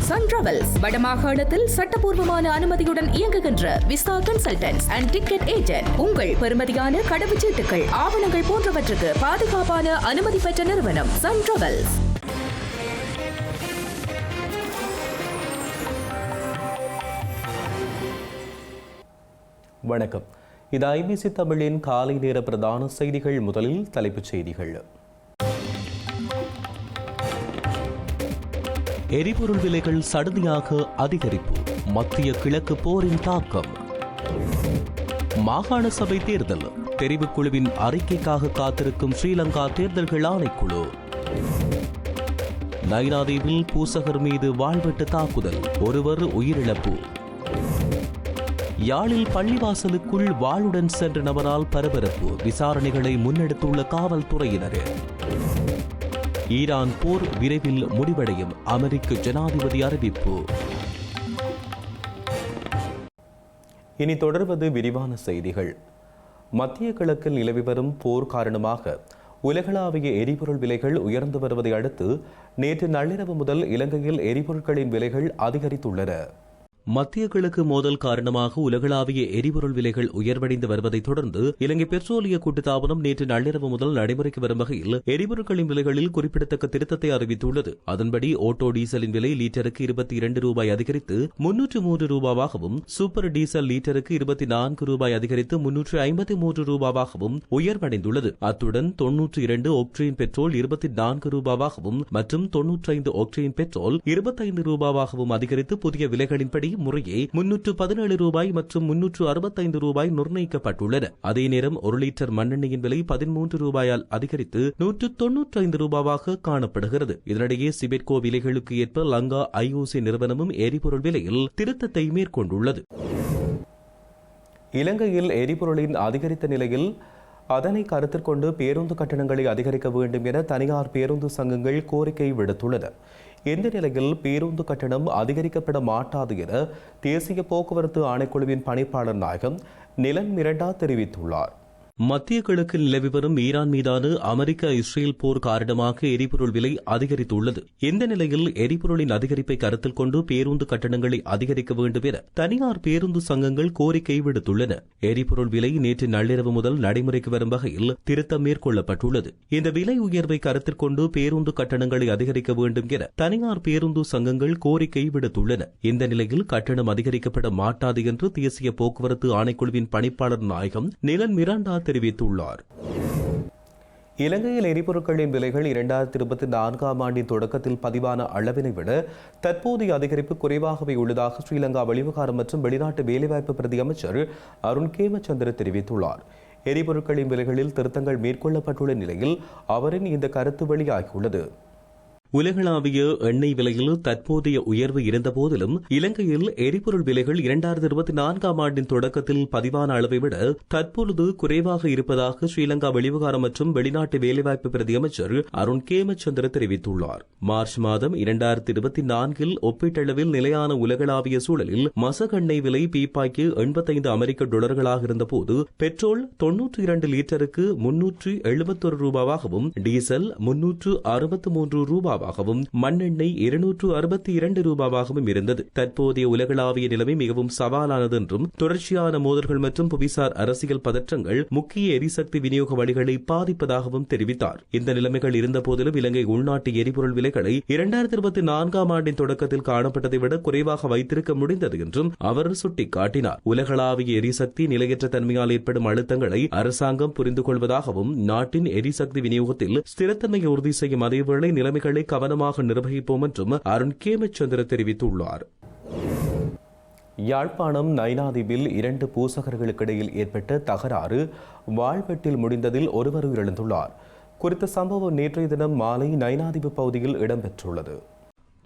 Sun travels வடமாகாணத்தில் சட்டபூர்வமான அனுமதியுடன் இயங்குகின்ற visa consultants and ticket agent. உங்கள் பெறுமதியான கடவுச்சீட்டுகள், ஆவணங்கள் போன்றவற்றுக்கு பாதுகாப்பான அனுமதி பெற்ற நிறுவனம் சன் டிராவல்ஸ். வணக்கம். இது ஐபிசி தமிழின் காலை நேர பிரதான செய்திகள். முதலில் தலைப்புச் செய்திகள். எரிபொருள் விலைகள் சடுதியாக அதிகரிப்பு, மத்திய கிழக்கு போரின் தாக்கம். மாகாண சபை தேர்தல், தெரிவுக்குழுவின் அறிக்கைக்காக காத்திருக்கும் ஸ்ரீலங்கா தேர்தல்கள் ஆணைக்குழு. நைனாதீவில் பூசகர் மீது வாழ்வெட்டு தாக்குதல், ஒருவர் உயிரிழப்பு. யாழில் பள்ளிவாசலுக்குள் வாளுடன் சென்ற நபரால் பரபரப்பு, விசாரணைகளை முன்னெடுத்துள்ள காவல்துறையினர். ஈரான் போர் விரைவில் முடிவடையும், அமெரிக்க ஜனாதிபதி அறிவிப்பு. இனி தொடர்வது விரிவான செய்திகள். மத்திய கிழக்கில் நிலவி வரும் போர் காரணமாக உலகளாவிய எரிபொருள் விலைகள் உயர்ந்து வருவதை அடுத்து நேற்று நள்ளிரவு முதல் இலங்கையில் எரிபொருட்களின் விலைகள் அதிகரித்துள்ளன. மத்திய கிழக்கு மோதல் காரணமாக உலகளாவிய எரிபொருள் விலைகள் உயர்வடைந்து வருவதைத் தொடர்ந்து இலங்கை பெட்ரோலிய கூட்டுத்தாபனம் நேற்று நள்ளிரவு முதல் நடைமுறைக்கு வரும் வகையில் எரிபொருட்களின் விலைகளில் குறிப்பிடத்தக்க திருத்தத்தை அறிவித்துள்ளது. அதன்படி ஓட்டோ டீசலின் விலை லீட்டருக்கு 22 ரூபாய் அதிகரித்து 303 ரூபாவாகவும், சூப்பர் டீசல் லீட்டருக்கு 24 ரூபாய் அதிகரித்து 353 ரூபாவாகவும் உயர்வடைந்துள்ளது. அத்துடன் 92 ஒக்டேன் பெட்ரோல் 24 ரூபாவாகவும் மற்றும் 95 ஒக்டேன் பெட்ரோல் 25 ரூபாவாகவும் அதிகரித்து புதிய விலைகளின்படி முறையே 317 ரூபாய் மற்றும் 365 ரூபாய் நிர்ணயிக்கப்பட்டுள்ளன. அதே நேரம் 1 லிட்டர் மண்ணெண்ணெயின் விலை 13 ரூபாயால் அதிகரித்து 195 ரூபாவாக காணப்படுகிறது. இதனிடையே சிபெட்கோ விலைகளுக்கு ஏற்ப லங்கா ஐஓசி நிறுவனமும் எரிபொருள் விலையில் திருத்தத்தை மேற்கொண்டுள்ளது. இலங்கையில் எரிபொருளின் அதிகரித்த நிலையில் அதனை கருத்தில் கொண்டு பேருந்து கட்டணங்களை அதிகரிக்க வேண்டும் என தனியார் பேருந்து சங்கங்கள் கோரிக்கை விடுத்துள்ளன. இந்த நிலையில் பேருந்து கட்டணம் அதிகரிக்கப்பட மாட்டாது என தேசிய போக்குவரத்து ஆணைக்குழுவின் பணிப்பாளர் நாயகம் நிலன் மிரண்டா தெரிவித்துள்ளார். மத்திய கிழக்கில் நிலவி வரும் ஈரான் மீதான அமெரிக்க இஸ்ரேல் போர் காரணமாக எரிபொருள் விலை அதிகரித்துள்ளது. இந்த நிலையில் எரிபொருளின் அதிகரிப்பை கருத்தில் கொண்டு பேருந்து கட்டணங்களை அதிகரிக்க வேண்டும் என தனியார் பேருந்து சங்கங்கள் கோரிக்கை விடுத்துள்ளன. எரிபொருள் விலை நேற்று நள்ளிரவு முதல் நடைமுறைக்கு வரும் வகையில் திருத்தம் மேற்கொள்ளப்பட்டுள்ளது. இந்த விலை உயர்வை கருத்தில் கொண்டு பேருந்து கட்டணங்களை அதிகரிக்க வேண்டும் என தனியார் பேருந்து சங்கங்கள் கோரிக்கை விடுத்துள்ளன. இந்த நிலையில் கட்டணம் அதிகரிக்கப்பட மாட்டாது என்று தேசிய போக்குவரத்து ஆணைக்குழுவின் பணிப்பாளர் நாயகம் நிலன் மிராண்டா தெரிவித்துள்ளார். இலங்கையில் எரிபொருட்களின் விலைகள் 2024 ஆண்டின் தொடக்கத்தில் பதிவான அளவினை விட தற்போதைய அதிகரிப்பு குறைவாகவே உள்ளதாக ஸ்ரீலங்கா வெளிவிவகாரம் மற்றும் வெளிநாட்டு வேலைவாய்ப்பு பிரதி அமைச்சர் அருண் கேமச்சந்திர தெரிவித்துள்ளார். எரிபொருட்களின் விலைகளில் திருத்தங்கள் மேற்கொள்ளப்பட்டுள்ள நிலையில் அவரின் இந்த கருத்து வெளியாகியுள்ளது. உலகளாவிய எண்ணெய் விலையில் தற்போதைய உயர்வு இருந்தபோதிலும் இலங்கையில் எரிபொருள் விலைகள் 2024 ஆண்டின் தொடக்கத்தில் பதிவான அளவை விட தற்பொழுது குறைவாக இருப்பதாக ஸ்ரீலங்கா வெளிவிவகாரம் மற்றும் வெளிநாட்டு வேலைவாய்ப்பு பிரதி அமைச்சர் அருண் கேமச்சந்திர தெரிவித்துள்ளார். மார்ச் மாதம் 2024 ஒப்பீட்டளவில் நிலையான உலகளாவிய சூழலில் மசக் எண்ணெய் விலை பீப்பாய்க்கு $85 இருந்தபோது பெட்ரோல் 92 லிட்டருக்கு 371 ரூபாவாகவும், டீசல் 363 ரூபாய் மண்ணெண்ணெய் 262 ரூபாவாகவும் இருந்தது. தற்போதைய உலகளாவிய நிலைமை மிகவும் சவாலானது என்றும் தொடர்ச்சியான மோதல்கள் மற்றும் புவிசார் அரசியல் பதற்றங்கள் முக்கிய எரிசக்தி விநியோக வழிகளை பாதிப்பதாகவும் தெரிவித்தார். இந்த நிலைமைகள் இருந்த போதிலும் இலங்கை உள்நாட்டு எரிபொருள் விலைகளை 2024 ஆண்டின் தொடக்கத்தில் காணப்பட்டதை விட குறைவாக வைத்திருக்க முடிந்தது என்றும் அவர் சுட்டிக்காட்டினார். உலகளாவிய எரிசக்தி நிலையற்ற தன்மையால் ஏற்படும் அழுத்தங்களை அரசாங்கம் புரிந்து கொள்வதாகவும் நாட்டின் எரிசக்தி விநியோகத்தில் ஸ்திரத்தன்மையை உறுதி செய்யும் அதேவேளை நிலைமைகளை கவனமாக நிர்வகிப்போம் என்றும் அருண் கேமச்சந்திர தெரிவித்துள்ளார். யாழ்ப்பாணம் நைனாதீவில் 2 பூசகர்களுக்கிடையில் ஏற்பட்ட தகராறு வாழ்வெட்டில் முடிந்ததில் ஒருவர் உயிரிழந்துள்ளார். குறித்த சம்பவம் நேற்றைய தினம் மாலை நைனாதீவு பகுதியில் இடம்பெற்றுள்ளது.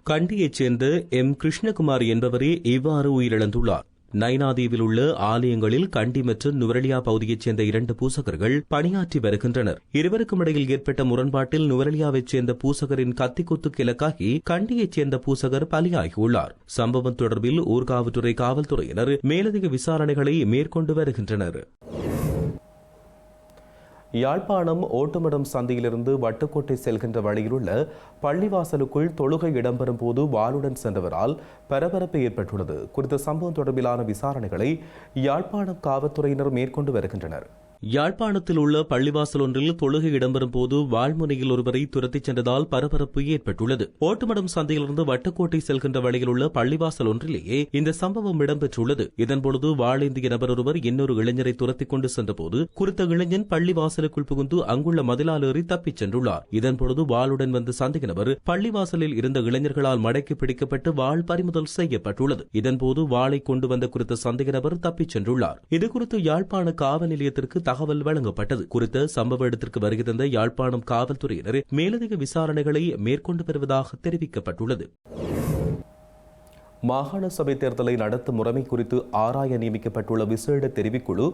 கண்டியைச் சேர்ந்த எம் கிருஷ்ணகுமார் என்பவரே இவ்வாறு உயிரிழந்துள்ளார். நைனாதீவில் உள்ள ஆலயங்களில் கண்டி மற்றும் நுவரெலியா பகுதியைச் சேர்ந்த 2 பூசகர்கள் பணியாற்றி வருகின்றனர். இருவருக்கும் இடையில் ஏற்பட்ட முரண்பாட்டில் நுவரெலியாவைச் சேர்ந்த பூசகரின் கத்திக்குத்துக்கு இலக்காகி கண்டியைச் சேர்ந்த பூசகர் பலியாகியுள்ளார். சம்பவம் தொடர்பில் ஊர்காவல்துறை காவல்துறையினர் மேலதிக விசாரணைகளை மேற்கொண்டு வருகின்றனர். யாழ்ப்பாணம் ஓட்டுமடம் சந்தையிலிருந்து வட்டுக்கோட்டை செல்கின்ற வழியிலுள்ள பள்ளிவாசலுக்குள் தொழுகை இடம்பெறும் போது வாளுடன் சென்றவரால் பரபரப்பு ஏற்பட்டுள்ளது. குறித்த சம்பவம் தொடர்பிலான விசாரணைகளை யாழ்ப்பாணம் காவல்துறையினர் மேற்கொண்டு வருகின்றனர். யாழ்ப்பாணத்தில் உள்ள பள்ளிவாசல் ஒன்றில் தொழுகை இடம்பெறும் போது வாழ்முனையில் ஒருவரை துரத்திச் சென்றதால் பரபரப்பு ஏற்பட்டுள்ளது. ஓட்டுமடம் சந்தையிலிருந்து வட்டுக்கோட்டை செல்கின்ற வழியில் உள்ள பள்ளிவாசல் ஒன்றிலேயே இந்த சம்பவம் இடம்பெற்றுள்ளது. இதன்பொழுது வாளேந்திய நபர் ஒருவர் இன்னொரு இளைஞரை துரத்திக் கொண்டு சென்றபோது குறித்த இளைஞன் பள்ளிவாசலுக்குள் புகுந்து அங்குள்ள மதிலால் ஏறி தப்பிச் சென்றுள்ளார். இதன்பொழுது வாளுடன் வந்த சந்தேக நபர் பள்ளிவாசலில் இருந்த இளைஞர்களால் மடக்கி பிடிக்கப்பட்டு வாள் பறிமுதல் செய்யப்பட்டுள்ளது. இதன்போது வாளை கொண்டு வந்த குறித்த சந்தேக நபர் தப்பிச் சென்றுள்ளார். இதுகுறித்து யாழ்ப்பாண காவல் நிலையத்திற்கு தகவல் வழங்கப்பட்டது. குறித்த சம்பவ இடத்திற்கு வருகை தந்த யாழ்ப்பாணம் காவல்துறையினர் மேலதிக விசாரணைகளை மேற்கொண்டு வருவதாக தெரிவிக்கப்பட்டுள்ளது. மாகாண சபை தேர்தலை நடத்தும் முறைமை குறித்து ஆராய நியமிக்கப்பட்டுள்ள விசேட தெரிவுக்குழு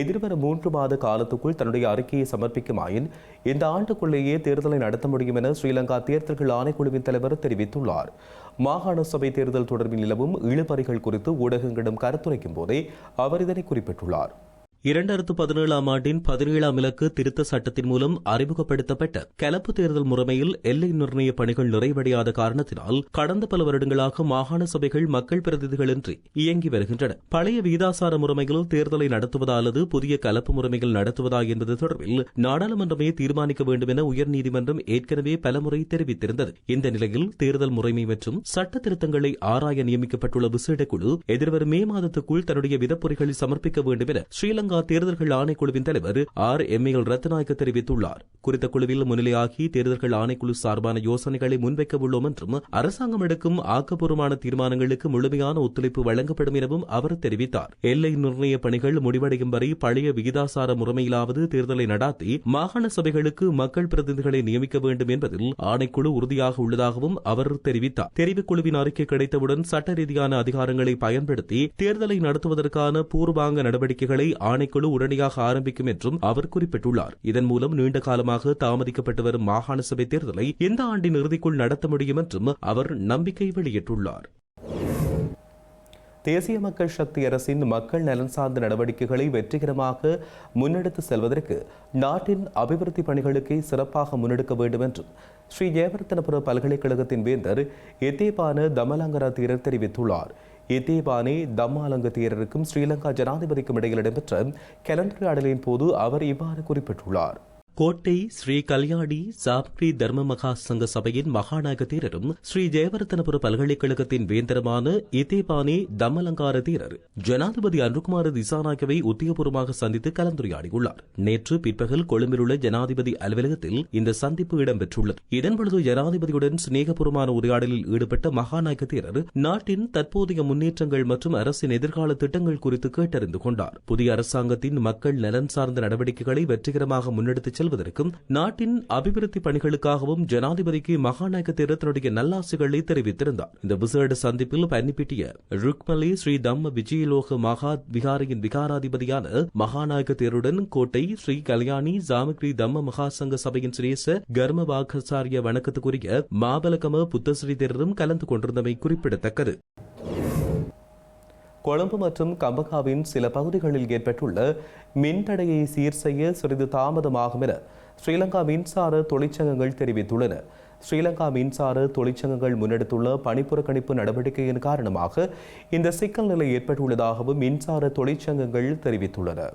எதிர்வரும் 3 மாத காலத்துக்குள் தன்னுடைய அறிக்கையை சமர்ப்பிக்குமாயின் இந்த ஆண்டுக்குள்ளேயே தேர்தலை நடத்த முடியும் என ஸ்ரீலங்கா தேர்தல்கள் ஆணைக்குழுவின் தலைவர் தெரிவித்துள்ளார். மாகாண சபை தேர்தல் தொடர்பில் நிலவும் இழுபறிகள் குறித்து ஊடகங்களிடம் கருத்துரைக்கும் போதே அவர் இதனை குறிப்பிட்டுள்ளார். 2017ஆம் ஆண்டின் 17ஆம் இலக்கு திருத்த சட்டத்தின் மூலம் அறிமுகப்படுத்தப்பட்ட கலப்பு தேர்தல் முறைமையில் எல்லை நிர்ணய பணிகள் நிறைவடையாத காரணத்தினால் கடந்த பல வருடங்களாக மாகாண சபைகள் மக்கள் பிரதிநிதிகளின்றி இயங்கி வருகின்றன. பழைய வீதாசார முறைமையில் தேர்தலை நடத்துவதா அல்லது புதிய கலப்பு முறைமைகள் நடத்துவதா என்பது தொடர்பில் நாடாளுமன்றமே தீர்மானிக்க வேண்டும் என உயர்நீதிமன்றம் ஏற்கனவே பலமுறை தெரிவித்திருந்தது. இந்த நிலையில் தேர்தல் முறைமை மற்றும் சட்ட திருத்தங்களை ஆராய நியமிக்கப்பட்டுள்ள விசேட குழு எதிர்வரும் மே மாதத்துக்குள் தன்னுடைய விதப்புரைகளை சமர்ப்பிக்க வேண்டும் என ஸ்ரீலங்கா தேர்தல்கள் ஆணைக்குழுவின் தலைவர் RML ரத்நாயக்க தெரிவித்துள்ளார். குறித்த குழுவில் முன்னிலையாகி தேர்தல்கள் ஆணைக்குழு சார்பான யோசனைகளை முன்வைக்க உள்ளோம் என்றும் அரசாங்கம் எடுக்கும் ஆக்கப்பூர்வமான தீர்மானங்களுக்கு முழுமையான ஒத்துழைப்பு வழங்கப்படும் எனவும் அவர் தெரிவித்தார். எல்லை நிர்ணய பணிகள் முடிவடையும் வரை பழைய விகிதாசார முறைமையிலாவது தேர்தலை நடாத்தி மாகாண சபைகளுக்கு மக்கள் பிரதிநிதிகளை நியமிக்க வேண்டும் என்பதில் ஆணைக்குழு உறுதியாக உள்ளதாகவும் அவர் தெரிவித்தார். தெரிவுக்குழுவின் அறிக்கை கிடைத்தவுடன் சட்ட ரீதியான அதிகாரங்களை பயன்படுத்தி தேர்தலை நடத்துவதற்கான பூர்வாங்க நடவடிக்கைகளை ஆணைக்குழு உடனடியாக ஆரம்பிக்கும் என்றும் அவர் குறிப்பிட்டுள்ளார். இதன் மூலம் நீண்ட காலமாக தாமதிக்கப்பட்டு வரும் மாகாண சபை தேர்தலை இந்த ஆண்டின் இறுதிக்குள் நடத்த முடியும் என்றும் அவர் நம்பிக்கை வெளியிட்டுள்ளார். தேசிய மக்கள் சக்தி அரசின் மக்கள் நலன் சார்ந்த நடவடிக்கைகளை வெற்றிகரமாக முன்னெடுத்து செல்வதற்கு நாட்டின் அபிவிருத்தி பணிகளுக்கே சிறப்பாக முன்னெடுக்க வேண்டும் என்றும் ஸ்ரீ ஜெயவர்த்தனபுர பல்கலைக்கழகத்தின் வேந்தர் எத்தேபான தமலங்கரா தேரர் தெரிவித்துள்ளார். எத்தேபானே தம்மாலங்க தேரருக்கும் ஸ்ரீலங்கா ஜனாதிபதிக்கும் இடையில் இடம்பெற்ற கலந்துரையாடலின் போது அவர் இவ்வாறு குறிப்பிட்டுள்ளார். கோட்டை ஸ்ரீ கல்யாணி சாப்ரி தர்ம மகா சங்க சபையின் மகாநாயக தேரரும் ஸ்ரீ ஜெயவர்த்தனபுர பல்கலைக்கழகத்தின் வேந்தரமான இத்தேபானே தம்மலங்கார தேரர் ஜனாதிபதி அனுகுமார திசாநாயக்கவை உத்தியபூர்வமாக சந்தித்து கலந்துரையாடியுள்ளார். நேற்று பிற்பகல் கொழும்பிலுள்ள ஜனாதிபதி அலுவலகத்தில் இந்த சந்திப்பு இடம்பெற்றுள்ளது. இதன்பொழுது ஜனாதிபதியுடன் சிநேகபூர்வமான உரையாடலில் ஈடுபட்ட மகாநாயக தேரர் நாட்டின் தற்போதைய முன்னேற்றங்கள் மற்றும் அரசின் எதிர்கால திட்டங்கள் குறித்து கேட்டறிந்து கொண்டார். புதிய அரசாங்கத்தின் மக்கள் நலன் சார்ந்த நடவடிக்கைகளை வெற்றிகரமாக முன்னெடுத்துச் செல்வதற்கும் நாட்டின் அபிவிருத்தி பணிகளுக்காகவும் ஜனாதிபதிக்கு மகாநாயக தேரர் தன்னுடைய நல்லாசிகளை தெரிவித்திருந்தார். இந்த விசேட சந்திப்பில் பன்னிப்பிட்டிய ருக்மலி ஸ்ரீ தம்ம விஜயலோக மகா விகாரையின் விகாராதிபதியான மகாநாயக தேருடன் கோட்டை ஸ்ரீ கல்யாணி சாமகிரி தம்ம மகாசங்க சபையின் சிரேச கர்ம வாக்காச்சாரிய வணக்கத்துக்குரிய மாபலகம புத்தஸ்ரீ தேரரும் கலந்து கொண்டிருந்தமை குறிப்பிடத்தக்கது. கொழும்பு மற்றும் கம்பகாவின் சில பகுதிகளில் ஏற்பட்டுள்ள மின்தடையை சீர் செய்ய சிறிது தாமதமாகும் என ஸ்ரீலங்கா மின்சார தொழிற்சங்கங்கள் தெரிவித்துள்ளன. ஸ்ரீலங்கா மின்சார தொழிற்சங்கங்கள் முன்னெடுத்துள்ள பணிப்புறக்கணிப்பு நடவடிக்கையின் காரணமாக இந்த சிக்கல் நிலை ஏற்பட்டுள்ளதாகவும் மின்சார தொழிற்சங்கங்கள் தெரிவித்துள்ளன.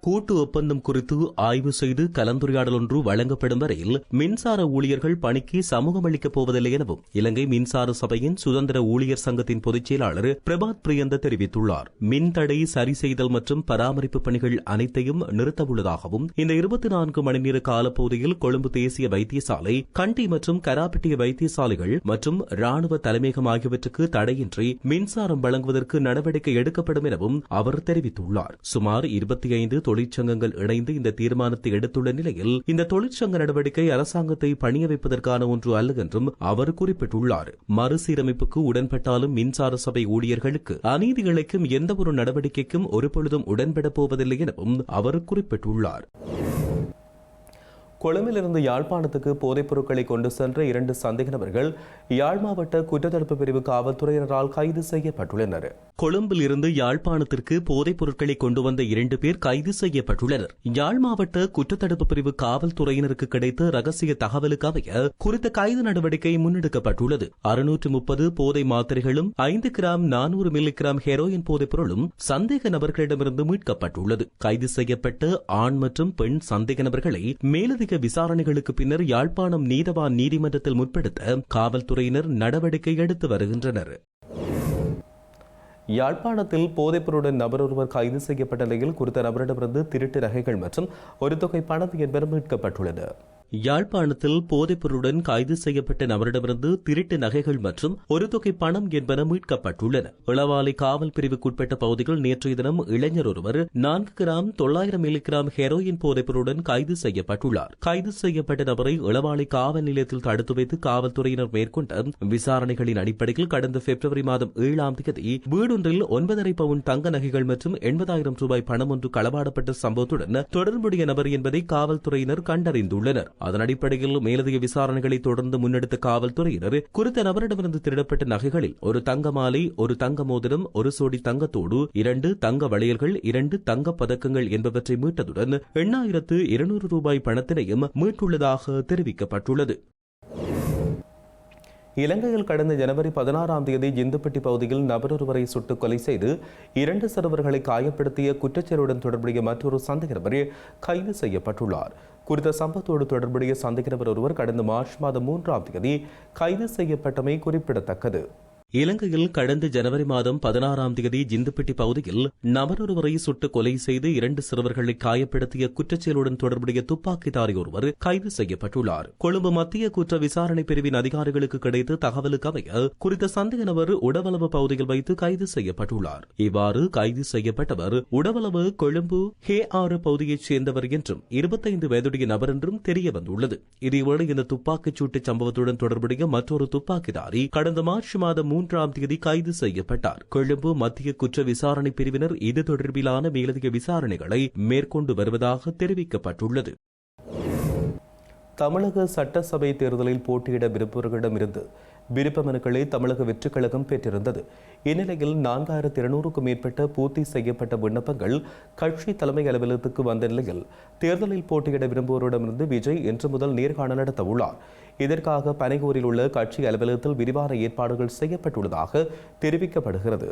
கூட்டு ஒப்பந்தம் குறித்து ஆய்வு செய்து கலந்துரையாடல் ஒன்று வழங்கப்படும் வரையில் மின்சார ஊழியர்கள் பணிக்கு சமூகம் அளிக்கப் போவதில்லை எனவும் இலங்கை மின்சார சபையின் சுதந்திர ஊழியர் சங்கத்தின் பொதுச் செயலாளர் பிரபாத் பிரியந்த தெரிவித்துள்ளார். மின்தடை சரி செய்தல் மற்றும் பராமரிப்பு பணிகள் அனைத்தையும் நிறுத்தவுள்ளதாகவும் இந்த 24 மணி நேர காலப்பகுதியில் கொழும்பு தேசிய வைத்தியசாலை, கண்டி மற்றும் கராப்பிட்டிய வைத்தியசாலைகள் மற்றும் ராணுவ தலைமையகம் ஆகியவற்றுக்கு தடையின்றி மின்சாரம் வழங்குவதற்கு நடவடிக்கை எடுக்கப்படும் எனவும் அவர் தெரிவித்துள்ளார். சுமார் 25 தொழிற்சங்கங்கள் இணைந்து இந்த தீர்மானத்தை எடுத்துள்ள நிலையில் இந்த தொழிற்சங்க நடவடிக்கை அரசாங்கத்தை பணிய வைப்பதற்கான ஒன்று அல்ல என்றும் அவர் குறிப்பிட்டுள்ளார். மறுசீரமைப்புக்கு உடன்பட்டாலும் மின்சார சபை ஊழியர்களுக்கு அநீதி இழைக்கும் எந்தவொரு நடவடிக்கைக்கும் ஒருபொழுதும் உடன்படப் போவதில்லை எனவும் அவர் குறிப்பிட்டுள்ளார். கொழும்பிலிருந்து யாழ்ப்பாணத்துக்கு போதைப் பொருட்களை கொண்டு சென்ற 2 சந்தேக நபர்கள் யாழ் மாவட்ட குற்றத்தடுப்பு பிரிவு காவல்துறையினரால் கைது செய்யப்பட்டுள்ளனர். கொழும்பில் இருந்து யாழ்ப்பாணத்திற்கு போதைப் பொருட்களை கொண்டு வந்த 2 பேர் கைது செய்யப்பட்டுள்ளனர். யாழ் மாவட்ட குற்றத்தடுப்பு பிரிவு காவல்துறையினருக்கு கிடைத்த ரகசிய தகவலுக்கு அமைய குறித்த கைது நடவடிக்கை முன்னெடுக்கப்பட்டுள்ளது. 630 போதை மாத்திரைகளும் 5 கிராம் 400 மில்லிகிராம் ஹெரோயின் போதைப் பொருளும் சந்தேக நபர்களிடமிருந்து மீட்கப்பட்டுள்ளது. கைது செய்யப்பட்ட ஆண் மற்றும் பெண் சந்தேக நபர்களை மேலதிக விசாரணைகளுக்கு பின்னர் யாழ்ப்பாணம் நீதவான் நீதிமன்றத்தில் முற்படுத்த காவல்துறையினர் நடவடிக்கை எடுத்து வருகின்றனர். யாழ்ப்பாணத்தில் போதைப்பொருளுடன் நபர் ஒருவர் கைது செய்யப்பட்ட நிலையில் குறித்த நபரிடமிருந்து திருட்டு நகைகள் மற்றும் ஒரு தொகை பணம் என்பன மீட்கப்பட்டுள்ளது. யாழ்ப்பாணத்தில் போதைப்பொருளுடன் கைது செய்யப்பட்ட நபரிடமிருந்து திருட்டு நகைகள் மற்றும் ஒரு தொகை பணம் என்பன மீட்கப்பட்டுள்ளன. இளவாலை காவல் பிரிவுக்குட்பட்ட பகுதிகள் நேற்றைய தினம் இளைஞர் ஒருவர் 4 கிராம் 900 மில்லிகிராம் ஹெரோயின் போதைப்பொருளுடன் கைது செய்யப்பட்டுள்ளார். கைது செய்யப்பட்ட நபரை இளவாலை காவல் நிலையத்தில் தடுத்து வைத்து காவல்துறையினர் மேற்கொண்ட விசாரணைகளின் அடிப்படையில் கடந்த பிப்ரவரி மாதம் 7ஆம் தேதி வீடொன்றில் 9.5 பவுன் தங்க நகைகள் மற்றும் 80,000 ரூபாய் பணம் ஒன்று களவாடப்பட்ட சம்பவத்துடன் தொடர்புடைய நபர் என்பதை காவல்துறையினர் கண்டறிந்துள்ளனர். அதன் அடிப்படையில் மேலதிக விசாரணைகளை தொடர்ந்து முன்னெடுத்த காவல்துறையினர் குறித்த நபரிடமிருந்து திருடப்பட்ட நகைகளில் ஒரு தங்க மாலை, ஒரு தங்க மோதிரம், ஒரு சோடி தங்கத்தோடு, 2 தங்க வளையல்கள், 2 தங்க பதக்கங்கள் என்பவற்றை மீட்டதுடன் 8,200 ரூபாய் பணத்தினையும் மீட்டுள்ளதாக தெரிவிக்கப்பட்டுள்ளது. இலங்கையில் கடந்த ஜனவரி 16ஆம் தேதி ஜிந்துப்பட்டி பகுதியில் நபரொருவரை சுட்டுக் கொலை செய்து 2 சிறுவர்களை காயப்படுத்திய குற்றச்செயலுடன் தொடர்புடைய மற்றொரு சந்தேக நபர் கைது செய்யப்பட்டுள்ளார். குறித்த சம்பவத்தோடு தொடர்புடைய சந்தேக நபர் ஒருவர் கடந்த மார்ச் மாதம் 3ஆம் தேதி கைது செய்யப்பட்டமை குறிப்பிடத்தக்கது. இலங்கையில் கடந்த ஜனவரி மாதம் 16ஆம் தேதி ஜிந்துப்பட்டி பகுதியில் நபரொருவரை சுட்டு கொலை செய்து 2 சிறுவர்களை காயப்படுத்திய குற்றச்செயலுடன் தொடர்புடைய துப்பாக்கிதாரி ஒருவர் கைது செய்யப்பட்டுள்ளார். கொழும்பு மத்திய குற்ற விசாரணை பிரிவின் அதிகாரிகளுக்கு கிடைத்த தகவலுக்கு அமைய குறித்த சந்தேக நபர் உடவளவு பகுதியில் வைத்து கைது செய்யப்பட்டுள்ளார். இவ்வாறு கைது செய்யப்பட்டவர் உடவளவு கொழும்பு ஹே6 பகுதியைச் சேர்ந்தவர் என்றும் 25 வயதுடைய நபர் என்றும் தெரிய வந்துள்ளது. இதேவேளை இந்த துப்பாக்கிச் சூட்டு சம்பவத்துடன் தொடர்புடைய மற்றொரு துப்பாக்கிதாரி கடந்த மார்ச் மாதம் 3ஆம் தேதி கைது செய்யப்பட்டார். கொழும்பு மத்திய குற்ற விசாரணை பிரிவினர் இது தொடர்பிலான மேலதிக விசாரணைகளை மேற்கொண்டு வருவதாக தெரிவிக்கப்பட்டுள்ளது. தமிழக சட்டசபை தேர்தலில் போட்டியிட விருப்பவர்களிடமிருந்து விருப்ப மனுக்களை தமிழக வெற்றிக் கழகம் பெற்றிருந்தது. இந்நிலையில் 4200க்கும் மேற்பட்ட பூர்த்தி செய்யப்பட்ட விண்ணப்பங்கள் கட்சி தலைமை அலுவலகத்துக்கு வந்த நிலையில் தேர்தலில் போட்டியிட விரும்புவோரிடமிருந்து விஜய் இன்று முதல் நேர்காணல் நடத்த உள்ளார். இதற்காக பனைகூரில் உள்ள கட்சி அலுவலகத்தில் விரிவான ஏற்பாடுகள் செய்யப்பட்டுள்ளதாக தெரிவிக்கப்படுகிறது.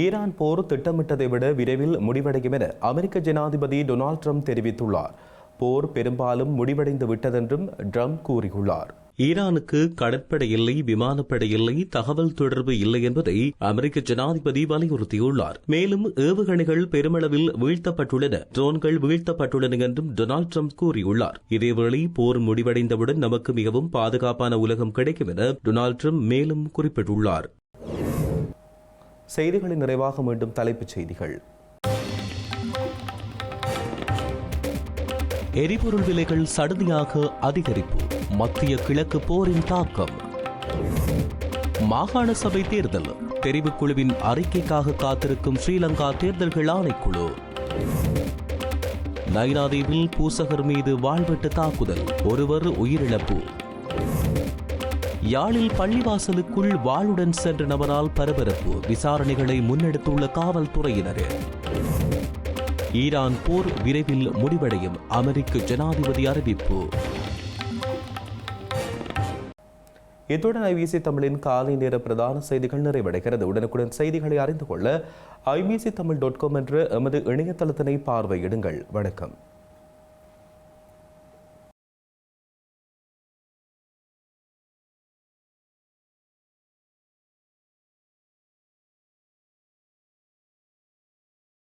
ஈரான் போர் திட்டமிட்டதை விட விரைவில் முடிவடையும் என அமெரிக்க ஜனாதிபதி டொனால்ட் ட்ரம்ப் தெரிவித்துள்ளார். போர் பெரும்பாலும் முடிவடைந்து விட்டதென்றும் ட்ரம்ப் கூறியுள்ளார். ஈரானுக்கு கடற்படை இல்லை, விமானப்படை இல்லை, தகவல் தொடர்பு இல்லை என்பதை அமெரிக்க ஜனாதிபதி வலியுறுத்தியுள்ளார். மேலும் ஏவுகணைகள் பெருமளவில் வீழ்த்தப்பட்டுள்ளன, ட்ரோன்கள் வீழ்த்தப்பட்டுள்ளன என்றும் டொனால்ட் ட்ரம்ப் கூறியுள்ளார். இதேவேளை போர் முடிவடைந்தவுடன் நமக்கு மிகவும் பாதுகாப்பான உலகம் கிடைக்கும் என டொனால்ட் ட்ரம்ப் மேலும் குறிப்பிட்டுள்ளார். செய்திகளின் நிறைவாக மீண்டும் தலைப்புச் செய்திகள். எரிபொருள் விலைகள் சடுதியாக அதிகரிப்பு, மத்திய கிழக்கு போரின் தாக்கம். மாகாண சபை தேர்தல், தெரிவுக்குழுவின் அறிக்கைக்காக காத்திருக்கும் ஸ்ரீலங்கா தேர்தல்கள் ஆணைக்குழு. நைனாதீவில் பூசகர் மீது வாள்வெட்டு தாக்குதல், ஒருவர் உயிரிழப்பு. யாழில் பள்ளிவாசலுக்குள் வாளுடன் சென்ற நபரால் பரபரப்பு, விசாரணைகளை முன்னெடுத்துள்ள காவல்துறையினர். ஈரான் போர் விரைவில் முடிவடையும், அமெரிக்க ஜனாதிபதி அறிவிப்பு. இத்துடன் ஐபிசி தமிழின் காலை நேர பிரதான செய்திகள் நிறைவடைகிறது. உடனுக்குடன் செய்திகளை அறிந்து கொள்ள ibctamil.com என்ற எமது இணையதளத்தினை பார்வையிடுங்கள். வணக்கம்.